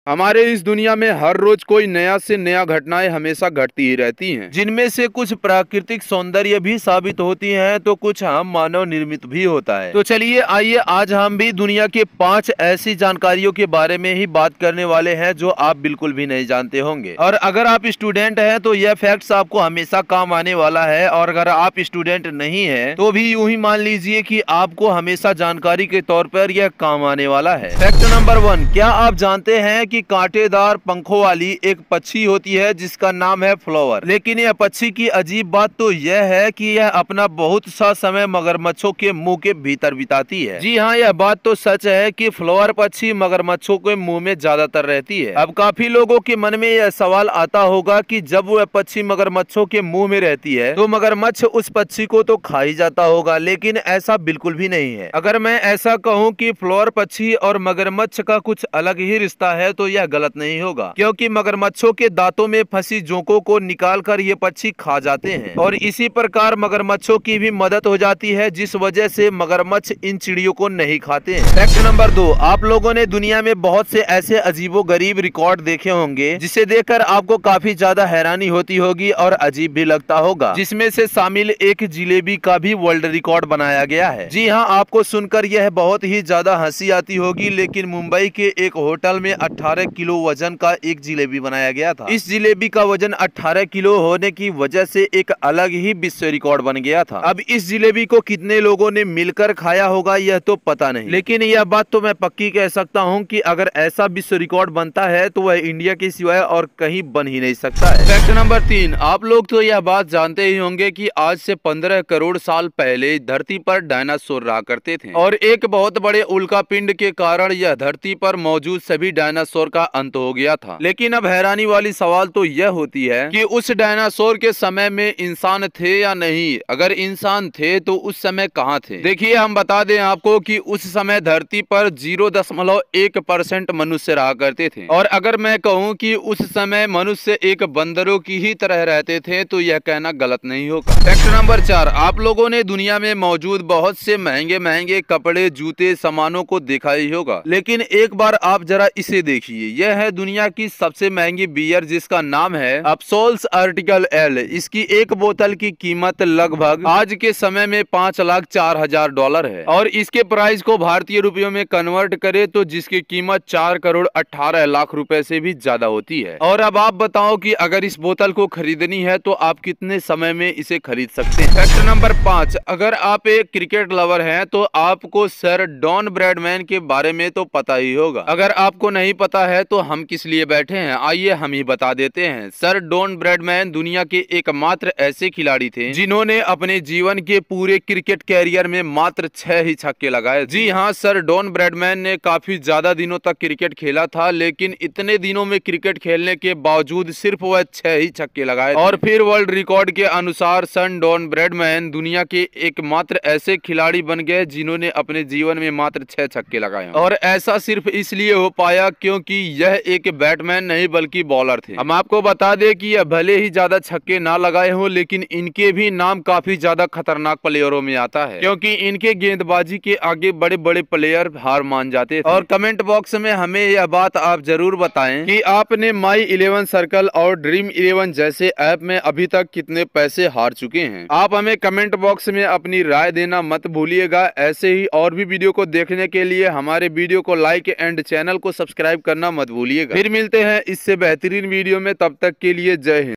हमारे इस दुनिया में हर रोज कोई नया से नया घटनाएं हमेशा घटती ही रहती हैं, जिनमें से कुछ प्राकृतिक सौंदर्य भी साबित होती हैं तो कुछ हम मानव निर्मित भी होता है। तो चलिए आइए आज हम भी दुनिया के 5 ऐसी जानकारियों के बारे में ही बात करने वाले हैं जो आप बिल्कुल भी नहीं जानते होंगे। और अगर आप स्टूडेंट हैं तो यह फैक्ट्स आपको हमेशा काम आने वाला है, और अगर आप स्टूडेंट नहीं है तो भी यूं ही मान लीजिए कि आपको हमेशा जानकारी के तौर पर यह काम आने वाला है। फैक्ट नंबर 1, क्या आप जानते हैं कि कांटेदार पंखों वाली एक पक्षी होती है जिसका नाम है फ्लावर। लेकिन यह पक्षी की अजीब बात तो यह है कि यह अपना बहुत सा समय मगरमच्छों के मुंह के भीतर बिताती है। जी हाँ, यह बात तो सच है कि फ्लावर पक्षी मगरमच्छों के मुंह में ज्यादातर रहती है। अब काफी लोगों के मन में यह सवाल आता होगा कि जब वह पक्षी मगरमच्छों के मुंह में रहती है तो मगरमच्छ उस पक्षी को तो खा ही जाता होगा, लेकिन ऐसा बिल्कुल भी नहीं है। अगर मैं ऐसा कहूँ कि फ्लावर पक्षी और मगरमच्छ का कुछ अलग ही रिश्ता है तो यह गलत नहीं होगा, क्योंकि मगरमच्छों के दांतों में फंसी जोंकों को निकालकर ये पक्षी खा जाते हैं और इसी प्रकार मगरमच्छों की भी मदद हो जाती है, जिस वजह से मगरमच्छ इन चिड़ियों को नहीं खाते हैं। फैक्ट नंबर 2, आप लोगों ने दुनिया में बहुत से ऐसे अजीबोगरीब रिकॉर्ड देखे होंगे जिसे देखकर आपको काफी ज्यादा हैरानी होती होगी और अजीब भी लगता होगा, जिसमें से शामिल एक जिलेबी का भी वर्ल्ड रिकॉर्ड बनाया गया है। जी हाँ, आपको सुनकर यह बहुत ही ज्यादा हंसी आती होगी, लेकिन मुंबई के एक होटल में 18 किलो वजन का एक जिलेबी बनाया गया था। इस जिलेबी का वजन 18 किलो होने की वजह से एक अलग ही विश्व रिकॉर्ड बन गया था। अब इस जिलेबी को कितने लोगों ने मिलकर खाया होगा यह तो पता नहीं, लेकिन यह बात तो मैं पक्की कह सकता हूँ कि अगर ऐसा विश्व रिकॉर्ड बनता है तो वह इंडिया के सिवाय और कहीं बन ही नहीं सकता है। फैक्ट नंबर 3, आप लोग तो यह बात जानते ही होंगे कि आज से 15 करोड़ साल पहले धरती पर डायनासोर रहा करते थे, और एक बहुत बड़े उल्कापिंड के कारण यह धरती पर मौजूद सभी डायनासोर का अंत हो गया था। लेकिन अब हैरानी वाली सवाल तो यह होती है कि उस डायनासोर के समय में इंसान थे या नहीं। अगर इंसान थे तो उस समय कहाँ थे? देखिए, हम बता दें आपको कि उस समय धरती पर 0.1% मनुष्य रहा करते थे, और अगर मैं कहूँ कि उस समय मनुष्य एक बंदरों की ही तरह रहते थे तो यह कहना गलत नहीं होगा। फैक्ट नंबर 4, आप लोगों ने दुनिया में मौजूद बहुत से महंगे महंगे कपड़े, जूते, सामानों को देखा ही होगा, लेकिन एक बार आप जरा इसे देखिए। यह है दुनिया की सबसे महंगी बियर जिसका नाम है अब्सोल्स आर्टिकल एल। इसकी एक बोतल की कीमत लगभग आज के समय में $5,04,000 है, और इसके प्राइस को भारतीय रुपयों में कन्वर्ट करे तो जिसकी कीमत 4,18,00,000 रुपए से भी ज्यादा होती है। और अब आप बताओ कि अगर इस बोतल को खरीदनी है तो आप कितने समय में इसे खरीद सकते हैं। फैक्ट नंबर 5, अगर आप एक क्रिकेट लवर हैं तो आपको सर डॉन ब्रैडमैन के बारे में तो पता ही होगा। अगर आपको नहीं पता है तो हम किस लिए बैठे हैं, आइए हम ही बता देते हैं। सर डॉन ब्रैडमैन दुनिया के एकमात्र ऐसे खिलाड़ी थे जिन्होंने अपने जीवन के पूरे क्रिकेट कैरियर में मात्र 6 ही छक्के लगाए। जी हाँ, सर डॉन ब्रैडमैन ने काफी ज्यादा दिनों तक क्रिकेट खेला था, लेकिन इतने दिनों में क्रिकेट खेलने के बावजूद सिर्फ वह 6 ही छक्के लगाए। और फिर वर्ल्ड रिकॉर्ड के अनुसार सर डॉन ब्रैडमैन दुनिया के एकमात्र ऐसे खिलाड़ी बन गए जिन्होंने अपने जीवन में मात्र 6 छक्के लगाए, और ऐसा सिर्फ इसलिए हो पाया क्योंकि यह एक बैट्समैन नहीं बल्कि बॉलर थे। हम आपको बता दें कि यह भले ही ज्यादा छक्के ना लगाए हो, लेकिन इनके भी नाम काफी ज्यादा खतरनाक प्लेयरों में आता है, क्योंकि इनके गेंदबाजी के आगे बड़े बड़े प्लेयर हार मान जाते थे। और कमेंट बॉक्स में हमें यह बात आप जरूर बताएं कि आपने माई 11 सर्कल और ड्रीम 11 जैसे ऐप में अभी तक कितने पैसे हार चुके हैं। आप हमें कमेंट बॉक्स में अपनी राय देना मत भूलिएगा। ऐसे ही और भी वीडियो को देखने के लिए हमारे वीडियो को लाइक एंड चैनल को सब्सक्राइब करना मत भूलिएगा। फिर मिलते हैं इससे बेहतरीन वीडियो में, तब तक के लिए जय हिंद।